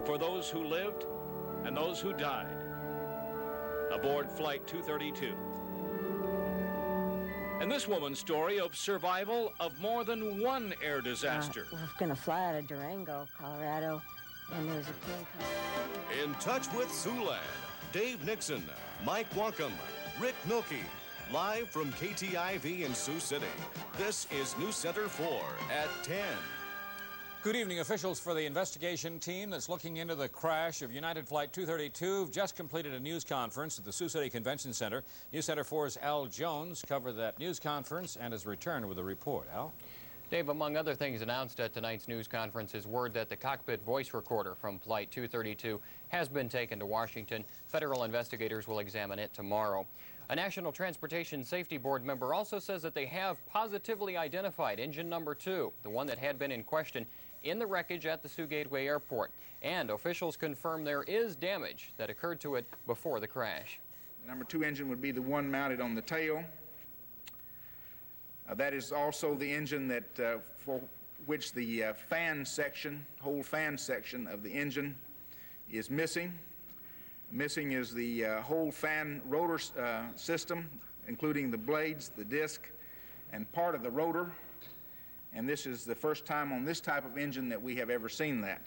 for those who lived and those who died aboard Flight 232. And this woman's story of survival of more than one air disaster. We're going to fly out of Durango, Colorado, and there's a plane coming. In touch with Siouxland, Dave Nixon, Mike Wacom, Rick Milkey, live from KTIV in Sioux City. This is News Center 4 at 10. Good evening. Officials for the investigation team that's looking into the crash of United Flight 232 have just completed a news conference at the Sioux City Convention Center. News Center 4's Al Jones covered that news conference and has returned with a report. Al? Dave, among other things announced at tonight's news conference is word that the cockpit voice recorder from Flight 232 has been taken to Washington. Federal investigators will examine it tomorrow. A National Transportation Safety Board member also says that they have positively identified engine number 2, the one that had been in question, in the wreckage at the Sioux Gateway Airport. And officials confirm there is damage that occurred to it before the crash. The number 2 engine would be the one mounted on the tail. That is also the engine that for which the fan section, whole fan section of the engine is missing. Missing is the whole fan rotor system, including the blades, the disc, and part of the rotor. And this is the first time on this type of engine that we have ever seen that.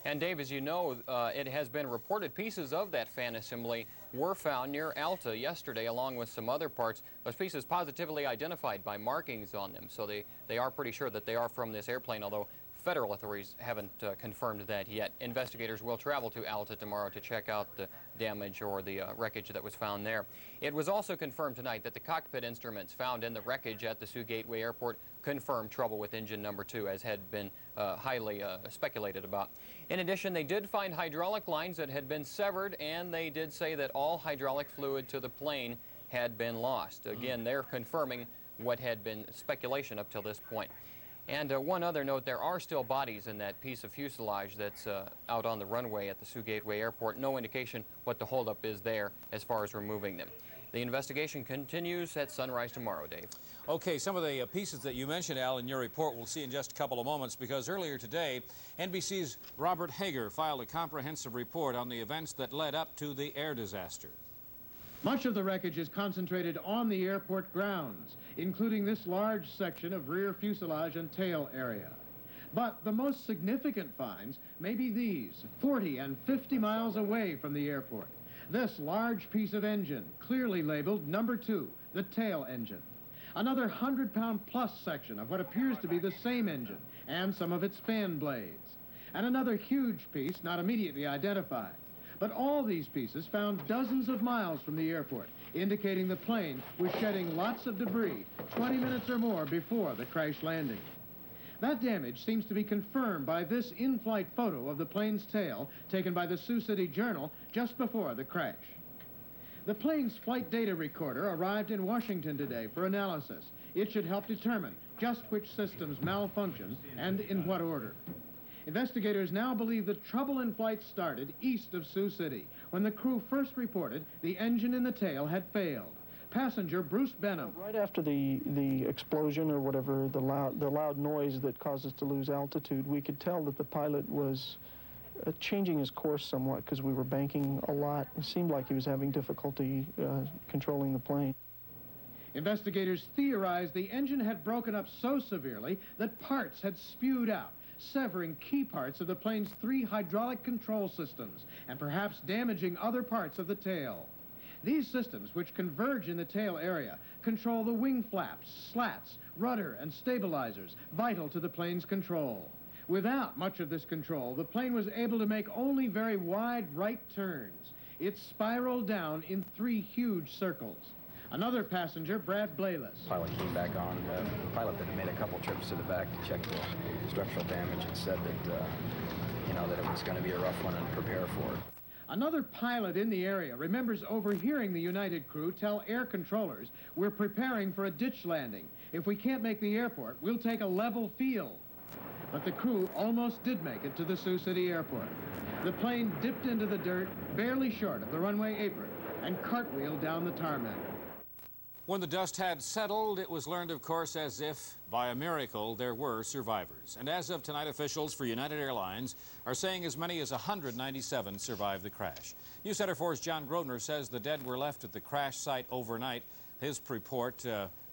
And Dave, as you know, it has been reported pieces of that fan assembly were found near Alta yesterday, along with some other parts. Those pieces positively identified by markings on them, so they are pretty sure that they are from this airplane, although federal authorities haven't confirmed that yet. Investigators will travel to Alta tomorrow to check out the damage or the wreckage that was found there. It was also confirmed tonight that the cockpit instruments found in the wreckage at the Sioux Gateway Airport confirmed trouble with engine number 2, as had been highly speculated about. In addition, they did find hydraulic lines that had been severed, and they did say that all hydraulic fluid to the plane had been lost. Again, they're confirming what had been speculation up till this point. And one other note, there are still bodies in that piece of fuselage that's out on the runway at the Sioux Gateway Airport. No indication what the holdup is there as far as removing them. The investigation continues at sunrise tomorrow, Dave. Okay, some of the pieces that you mentioned, Al, in your report we'll see in just a couple of moments, because earlier today, NBC's Robert Hager filed a comprehensive report on the events that led up to the air disaster. Much of the wreckage is concentrated on the airport grounds, including this large section of rear fuselage and tail area. But the most significant finds may be these, 40 and 50 miles away from the airport. This large piece of engine, clearly labeled number 2, the tail engine. Another 100-pound-plus section of what appears to be the same engine and some of its fan blades. And another huge piece not immediately identified. But all these pieces found dozens of miles from the airport, indicating the plane was shedding lots of debris 20 minutes or more before the crash landing. That damage seems to be confirmed by this in-flight photo of the plane's tail taken by the Sioux City Journal just before the crash. The plane's flight data recorder arrived in Washington today for analysis. It should help determine just which systems malfunctioned and in what order. Investigators now believe the trouble in flight started east of Sioux City when the crew first reported the engine in the tail had failed. Passenger Bruce Benham. Right after the explosion or whatever, the loud noise that caused us to lose altitude, we could tell that the pilot was changing his course somewhat because we were banking a lot. It seemed like he was having difficulty controlling the plane. Investigators theorized the engine had broken up so severely that parts had spewed out, severing key parts of the plane's 3 hydraulic control systems and perhaps damaging other parts of the tail. These systems, which converge in the tail area, control the wing flaps, slats, rudder, and stabilizers, vital to the plane's control. Without much of this control, the plane was able to make only very wide right turns. It spiraled down in 3 huge circles. Another passenger, Brad Blayless. Pilot came back on. The pilot that had made a couple trips to the back to check the structural damage and said that, that it was going to be a rough one and prepare for it. Another pilot in the area remembers overhearing the United crew tell air controllers, "We're preparing for a ditch landing. If we can't make the airport, we'll take a level field." But the crew almost did make it to the Sioux City airport. The plane dipped into the dirt, barely short of the runway apron, and cartwheeled down the tarmac. When the dust had settled, it was learned, of course, as if by a miracle there were survivors. And as of tonight, officials for United Airlines are saying as many as 197 survived the crash. News Center 4's John Grosvenor says the dead were left at the crash site overnight. His report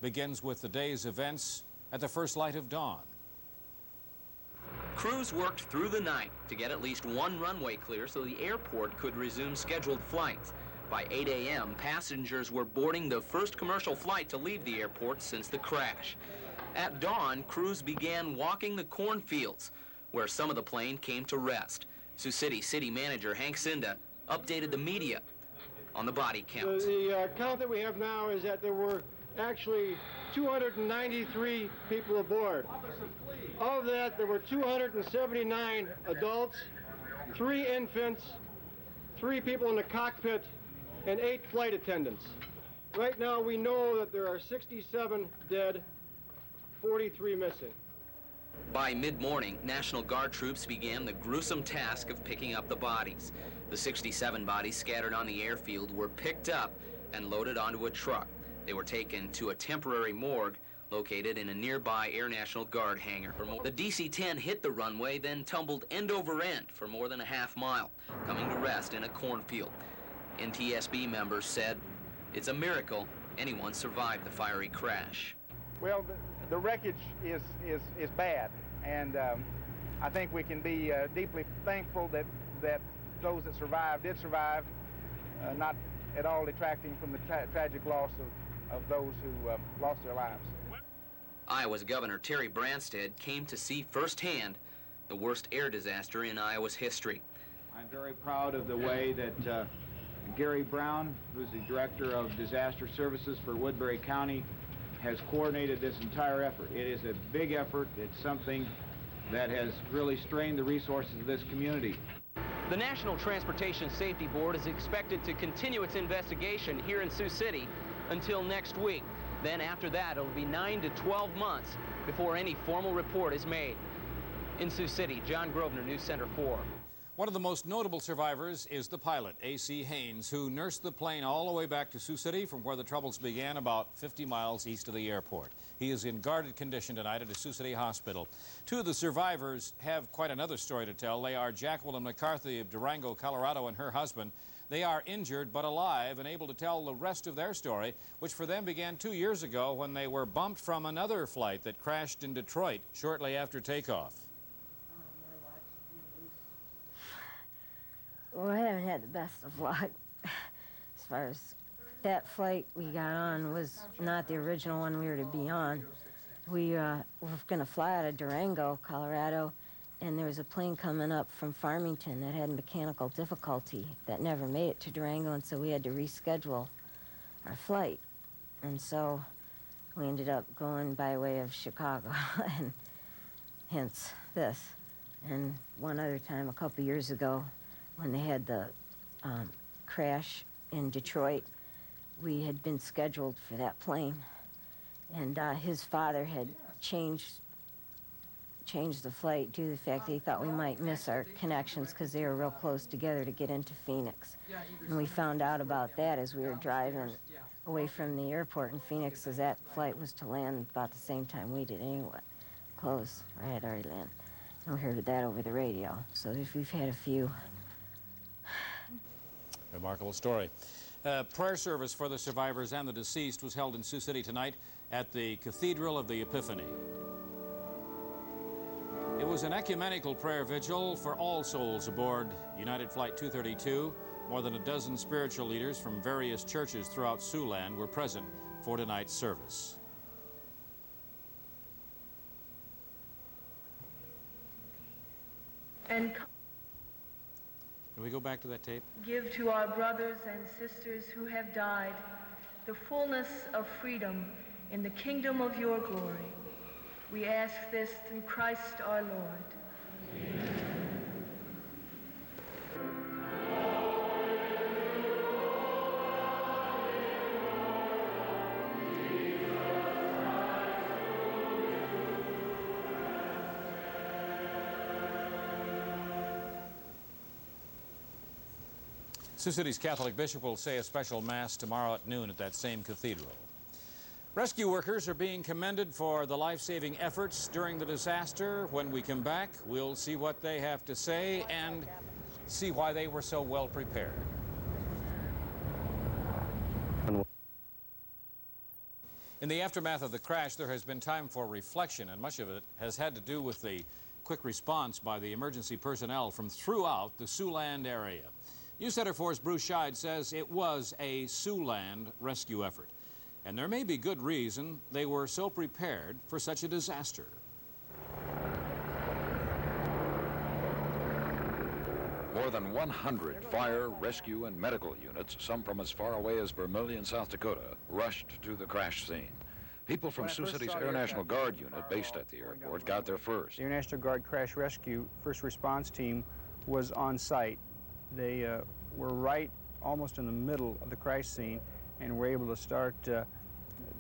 begins with the day's events at the first light of dawn. Crews worked through the night to get at least one runway clear so the airport could resume scheduled flights. By 8 a.m., passengers were boarding the first commercial flight to leave the airport since the crash. At dawn, crews began walking the cornfields, where some of the plane came to rest. Sioux City City Manager Hank Cinda updated the media on the body count. The count that we have now is that there were actually 293 people aboard. Of that, there were 279 adults, 3 infants, 3 people in the cockpit, and 8 flight attendants. Right now, we know that there are 67 dead, 43 missing. By mid-morning, National Guard troops began the gruesome task of picking up the bodies. The 67 bodies scattered on the airfield were picked up and loaded onto a truck. They were taken to a temporary morgue located in a nearby Air National Guard hangar. The DC-10 hit the runway, then tumbled end over end for more than a half mile, coming to rest in a cornfield. NTSB members said it's a miracle anyone survived the fiery crash. Well, the wreckage is bad, and I think we can be deeply thankful that those that survived did survive, not at all detracting from the tragic loss of those who lost their lives. Iowa's Governor Terry Branstad came to see firsthand the worst air disaster in Iowa's history. I'm very proud of the way that Gary Brown, who's the Director of Disaster Services for Woodbury County, has coordinated this entire effort. It is a big effort. It's something that has really strained the resources of this community. The National Transportation Safety Board is expected to continue its investigation here in Sioux City until next week. Then after that, it'll be 9 to 12 months before any formal report is made. In Sioux City, John Grosvenor, News Center 4. One of the most notable survivors is the pilot, A.C. Haines, who nursed the plane all the way back to Sioux City from where the troubles began about 50 miles east of the airport. He is in guarded condition tonight at a Sioux City hospital. 2 of the survivors have quite another story to tell. They are Jacqueline McCarthy of Durango, Colorado, and her husband. They are injured but alive and able to tell the rest of their story, which for them began 2 years ago when they were bumped from another flight that crashed in Detroit shortly after takeoff. Well, I haven't had the best of luck. As far as that flight we got on was not the original one we were to be on. We were going to fly out of Durango, Colorado, and there was a plane coming up from Farmington that had mechanical difficulty that never made it to Durango, and so we had to reschedule our flight. And so we ended up going by way of Chicago, and hence this. And one other time, a couple years ago, when they had the crash in Detroit, we had been scheduled for that plane, and his father had changed the flight due to the fact that he thought we might miss our connections because they were real close together to get into Phoenix. And we found out about that as we were driving away from the airport in Phoenix, as that flight was to land about the same time we did anyway. Close, or had already landed. And we heard that over the radio. So we've had a few. Remarkable story. Prayer service for the survivors and the deceased was held in Sioux City tonight at the Cathedral of the Epiphany. It was an ecumenical prayer vigil for all souls aboard United Flight 232. More than a dozen spiritual leaders from various churches throughout Siouxland were present for tonight's service. And Can we go back to that tape? give to our brothers and sisters who have died the fullness of freedom in the kingdom of your glory. We ask this through Christ our Lord. Amen. Sioux City's Catholic bishop will say a special mass tomorrow at noon at that same cathedral. Rescue workers are being commended for the life-saving efforts during the disaster. When we come back, we'll see what they have to say and see why they were so well prepared. In the aftermath of the crash, there has been time for reflection, and much of it has had to do with the quick response by the emergency personnel from throughout the Siouxland area. News Center 4's Bruce Scheid says it was a Siouxland rescue effort, and there may be good reason they were so prepared for such a disaster. More than 100 fire, rescue, and medical units, some from as far away as Vermilion, South Dakota, rushed to the crash scene. People from Sioux City's Air National Guard unit based at the airport got there first. The Air National Guard Crash Rescue First Response Team was on site. They were right almost in the middle of the crash scene and were able to start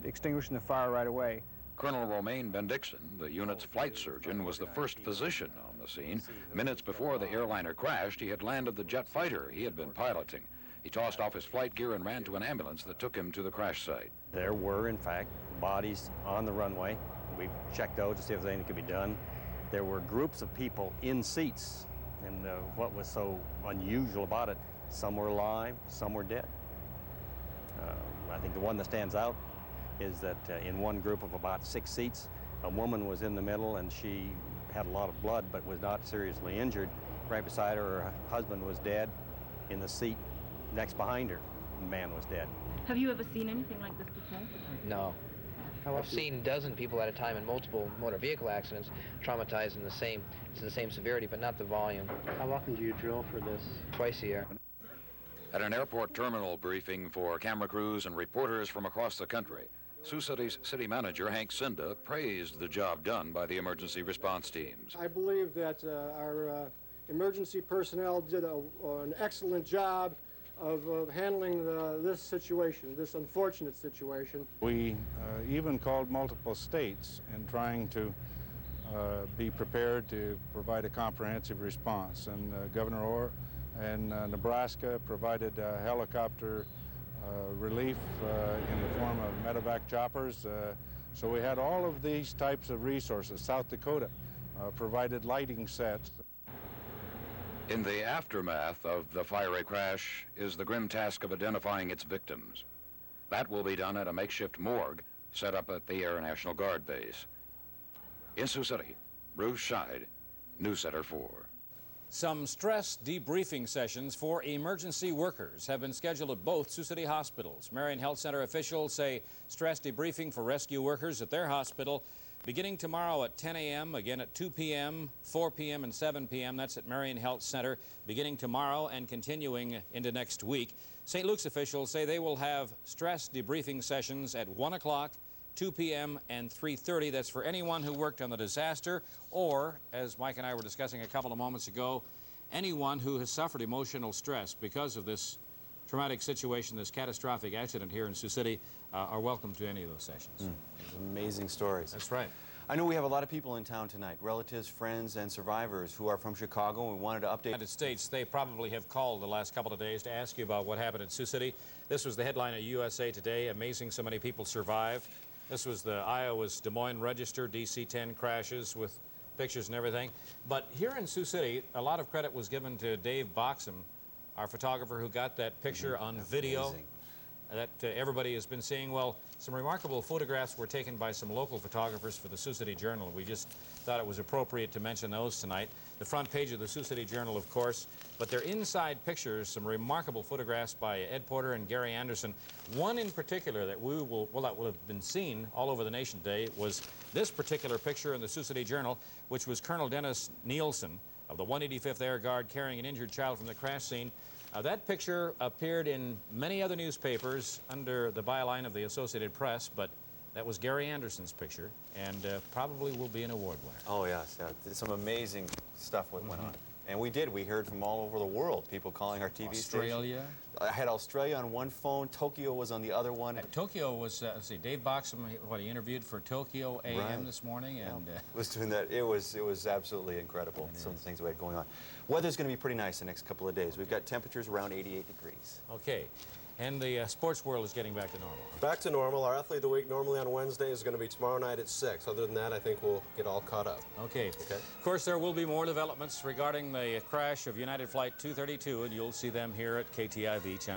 extinguishing the fire right away. Colonel Romaine Bendixson, the unit's flight surgeon, was the first physician on the scene. Minutes before the airliner crashed, he had landed the jet fighter he had been piloting. He tossed off his flight gear and ran to an ambulance that took him to the crash site. There were, in fact, bodies on the runway. We checked those to see if anything could be done. There were groups of people in seats, and what was so unusual about it, some were alive, some were dead. I think the one that stands out is that in one group of about 6 seats, a woman was in the middle and she had a lot of blood but was not seriously injured. Right beside her, her husband was dead. In the seat next behind her, the man was dead. Have you ever seen anything like this before? No. I've seen a dozen people at a time in multiple motor vehicle accidents traumatized to the same severity, but not the volume. How often do you drill for this? Twice a year. At an airport terminal briefing for camera crews and reporters from across the country, Sioux City's city manager, Hank Cinda, praised the job done by the emergency response teams. I believe that our emergency personnel did an excellent job of handling this situation, this unfortunate situation. We even called multiple states in trying to be prepared to provide a comprehensive response. And Governor Orr and Nebraska provided helicopter relief in the form of medevac choppers. So we had all of these types of resources. South Dakota provided lighting sets. In the aftermath of the fiery crash is the grim task of identifying its victims. That will be done at a makeshift morgue set up at the Air National Guard base. In Sioux City, Bruce Scheid, News Center 4. Some stress debriefing sessions for emergency workers have been scheduled at both Sioux City hospitals. Marion Health Center officials say stress debriefing for rescue workers at their hospital beginning tomorrow at 10 a.m., again at 2 p.m., 4 p.m., and 7 p.m. That's at Marion Health Center, beginning tomorrow and continuing into next week. St. Luke's officials say they will have stress debriefing sessions at 1 o'clock, 2 p.m., and 3:30. That's for anyone who worked on the disaster or, as Mike and I were discussing a couple of moments ago, anyone who has suffered emotional stress because of this traumatic situation, this catastrophic accident here in Sioux City, are welcome to any of those sessions. Amazing stories. That's right. I know we have a lot of people in town tonight, relatives, friends, and survivors who are from Chicago, and we wanted to update. United States, they probably have called the last couple of days to ask you about what happened in Sioux City. This was the headline of USA Today. Amazing so many people survived. This was the Iowa's Des Moines Register, DC-10 crashes with pictures and everything. But here in Sioux City, a lot of credit was given to Dave Boxham, our photographer who got that picture on video that everybody has been seeing. Well, some remarkable photographs were taken by some local photographers for the Sioux City Journal. We just thought it was appropriate to mention those tonight. The front page of the Sioux City Journal, of course, but they're inside pictures, some remarkable photographs by Ed Porter and Gary Anderson. One in particular that that will have been seen all over the nation today was this particular picture in the Sioux City Journal, which was Colonel Dennis Nielsen of the 185th Air Guard carrying an injured child from the crash scene. That picture appeared in many other newspapers under the byline of the Associated Press, but that was Gary Anderson's picture, and probably will be an award winner. Oh, yes. Yeah. Some amazing stuff went on. And we heard from all over the world, people calling our TV Australia. station. I had Australia on one phone, Tokyo was on the other one. Tokyo was, let's see, Dave Boxham, he interviewed for Tokyo AM Right. this morning, and was doing that. It was absolutely incredible. Some of the things we had going on. Weather's going to be pretty nice the next couple of days. We've got temperatures around 88 degrees. Okay. And the sports world is getting back to normal. Back to normal. Our Athlete of the Week normally on Wednesday is going to be tomorrow night at 6. Other than that, I think we'll get all caught up. Okay. Of course, there will be more developments regarding the crash of United Flight 232, and you'll see them here at KTIV Channel